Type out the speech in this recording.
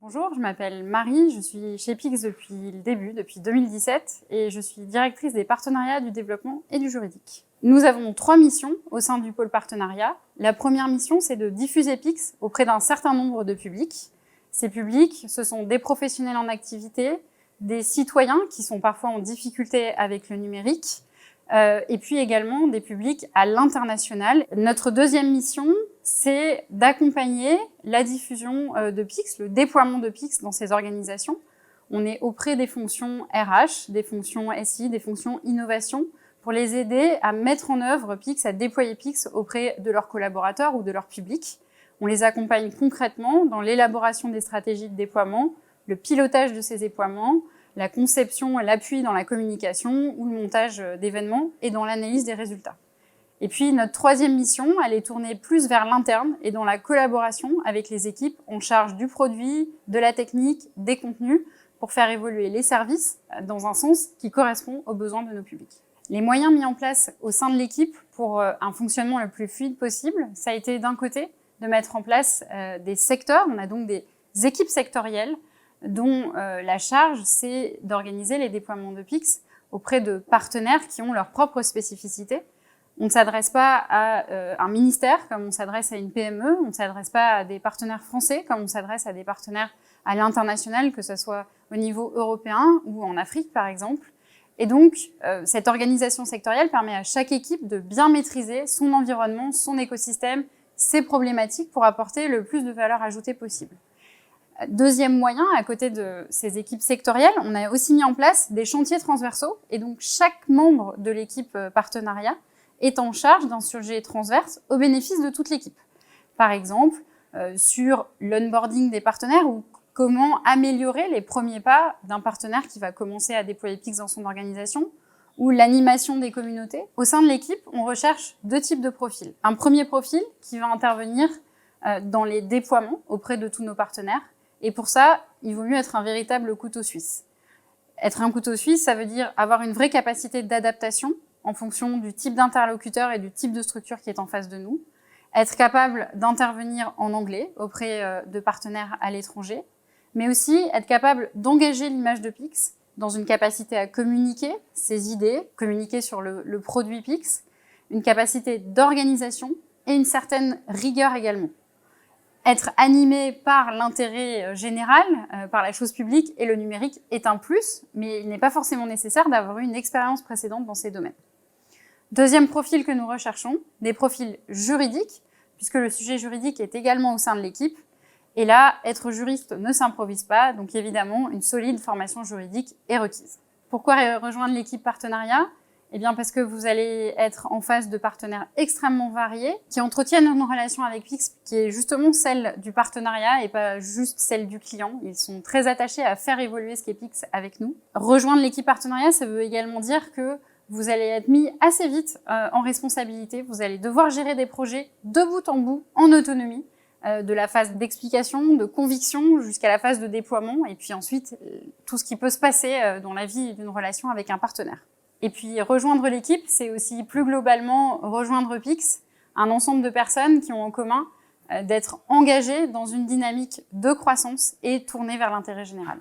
Bonjour, je m'appelle Marie, je suis chez Pix depuis le début, depuis 2017, et je suis directrice des partenariats, du développement et du juridique. Nous avons 3 missions au sein du pôle partenariat. La première mission, c'est de diffuser Pix auprès d'un certain nombre de publics. Ces publics, ce sont des professionnels en activité, des citoyens qui sont parfois en difficulté avec le numérique, et puis également des publics à l'international. Notre deuxième mission, c'est d'accompagner la diffusion de Pix, le déploiement de Pix dans ces organisations. On est auprès des fonctions RH, des fonctions SI, des fonctions innovation, pour les aider à mettre en œuvre Pix, à déployer Pix auprès de leurs collaborateurs ou de leur public. On les accompagne concrètement dans l'élaboration des stratégies de déploiement, le pilotage de ces déploiements, la conception et l'appui dans la communication ou le montage d'événements et dans l'analyse des résultats. Et puis notre troisième mission, elle est tournée plus vers l'interne et dans la collaboration avec les équipes en charge du produit, de la technique, des contenus, pour faire évoluer les services dans un sens qui correspond aux besoins de nos publics. Les moyens mis en place au sein de l'équipe pour un fonctionnement le plus fluide possible, ça a été d'un côté de mettre en place des secteurs. On a donc des équipes sectorielles dont la charge, c'est d'organiser les déploiements de Pix auprès de partenaires qui ont leurs propres spécificités. On ne s'adresse pas à un ministère comme on s'adresse à une PME, on ne s'adresse pas à des partenaires français comme on s'adresse à des partenaires à l'international, que ce soit au niveau européen ou en Afrique par exemple. Et donc, cette organisation sectorielle permet à chaque équipe de bien maîtriser son environnement, son écosystème, ses problématiques pour apporter le plus de valeur ajoutée possible. Deuxième moyen, à côté de ces équipes sectorielles, on a aussi mis en place des chantiers transversaux. Et donc, chaque membre de l'équipe partenariat est en charge d'un sujet transverse au bénéfice de toute l'équipe. Par exemple, sur l'onboarding des partenaires ou comment améliorer les premiers pas d'un partenaire qui va commencer à déployer Pix dans son organisation, ou l'animation des communautés. Au sein de l'équipe, on recherche 2 types de profils. Un premier profil qui va intervenir dans les déploiements auprès de tous nos partenaires. Et pour ça, il vaut mieux être un véritable couteau suisse. Être un couteau suisse, ça veut dire avoir une vraie capacité d'adaptation en fonction du type d'interlocuteur et du type de structure qui est en face de nous. Être capable d'intervenir en anglais auprès de partenaires à l'étranger, mais aussi être capable d'engager l'image de Pix dans une capacité à communiquer ses idées, communiquer sur le produit Pix, une capacité d'organisation et une certaine rigueur également. Être animé par l'intérêt général, par la chose publique et le numérique est un plus, mais il n'est pas forcément nécessaire d'avoir eu une expérience précédente dans ces domaines. Deuxième profil que nous recherchons, des profils juridiques, puisque le sujet juridique est également au sein de l'équipe. Et là, être juriste ne s'improvise pas, donc évidemment, une solide formation juridique est requise. Pourquoi rejoindre l'équipe partenariat ? Eh bien parce que vous allez être en face de partenaires extrêmement variés qui entretiennent une relation avec Pix qui est justement celle du partenariat et pas juste celle du client. Ils sont très attachés à faire évoluer ce qu'est Pix avec nous. Rejoindre l'équipe partenariat, ça veut également dire que vous allez être mis assez vite en responsabilité. Vous allez devoir gérer des projets de bout en bout, en autonomie, de la phase d'explication, de conviction, jusqu'à la phase de déploiement, et puis ensuite tout ce qui peut se passer dans la vie d'une relation avec un partenaire. Et puis rejoindre l'équipe, c'est aussi plus globalement rejoindre Pix, un ensemble de personnes qui ont en commun d'être engagées dans une dynamique de croissance et tournée vers l'intérêt général.